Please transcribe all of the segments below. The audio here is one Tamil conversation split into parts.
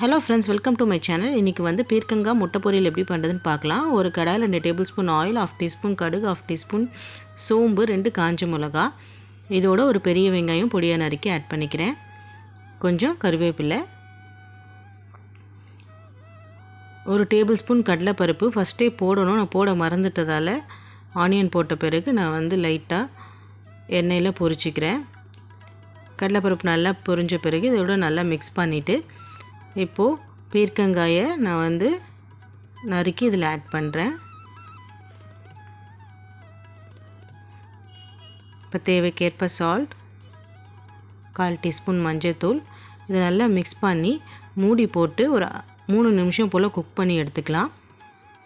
Hello friends, welcome to my channel. இன்றைக்கி வந்து பீர்க்கங்காய் முட்டை பொரியல் எப்படி பண்ணுறதுன்னு பார்க்கலாம். ஒரு கடாயில் 2 டேபிள் ஸ்பூன் ஆயில், 1/2 டீஸ்பூன் கடுகு, 1/2 டீஸ்பூன் சோம்பு, 2 காஞ்ச மிளகா, இதோட ஒரு பெரிய வெங்காயம் பொடியாக நறுக்கி ஆட் பண்ணிக்கிறேன். கொஞ்சம் கருவேப்பிலை, ஒரு டேபிள் ஸ்பூன் கடலைப்பருப்பு. ஃபஸ்ட்டே போடணும், நான் போட மறந்துட்டதால் ஆனியன் போட்ட பிறகு நான் வந்து லைட்டாக எண்ணெயில் பொரிச்சிக்கிறேன். கடலைப்பருப்பு நல்லா பொரிஞ்ச பிறகு இதோட நல்லா மிக்ஸ் பண்ணிவிட்டு இப்போது பீர்க்கங்காயை நான் வந்து நறுக்கி இதில் ஆட் பண்ணுறேன். இப்போ தேவைக்கேற்ப சால்ட், 1/4 டீஸ்பூன் மஞ்சள்தூள். இதை நல்லா மிக்ஸ் பண்ணி மூடி போட்டு ஒரு 3 நிமிஷம் போல் குக் பண்ணி எடுத்துக்கலாம்.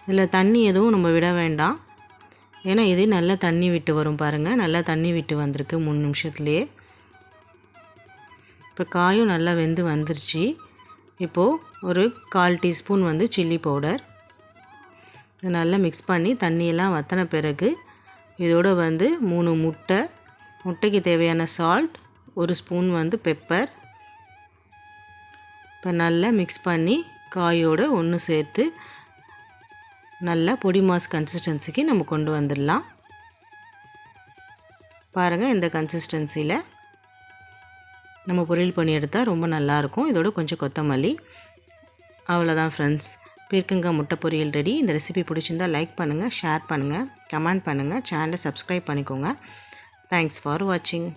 இதில் தண்ணி எதுவும் நம்ம விட வேண்டாம், ஏன்னா இதே நல்லா தண்ணி விட்டு வரும் பாருங்கள். நல்லா தண்ணி விட்டு வந்திருக்கு 3 நிமிஷத்துலேயே. இப்போ காயும் நல்லா வெந்து வந்துருச்சு. இப்போது ஒரு 1/4 டீஸ்பூன் வந்து சில்லி பவுடர் நல்லா மிக்ஸ் பண்ணி தண்ணியெல்லாம் வற்றின பிறகு இதோட வந்து 3 முட்டைக்கு தேவையான சால்ட், 1 ஸ்பூன் வந்து பெப்பர். இப்போ நல்லா மிக்ஸ் பண்ணி காயோடு ஒன்று சேர்த்து நல்லா பொடி மாஸ் கன்சிஸ்டன்சிக்கு நம்ம கொண்டு வந்துடலாம். பாருங்கள், இந்த கன்சிஸ்டன்சியில் நம்ம பொரியல் பண்ணி எடுத்தால் ரொம்ப நல்லாயிருக்கும். இதோட கொஞ்சம் கொத்தமல்லி. அவ்வளோதான் ஃப்ரெண்ட்ஸ், பீர்க்கங்காய் முட்டை பொரியல் ரெடி. இந்த ரெசிபி பிடிச்சிருந்தால் லைக் பண்ணுங்கள், ஷேர் பண்ணுங்கள், கமெண்ட் பண்ணுங்கள், சேனலை சப்ஸ்கிரைப் பண்ணிக்கோங்க. தேங்க்ஸ் ஃபார் வாட்சிங்.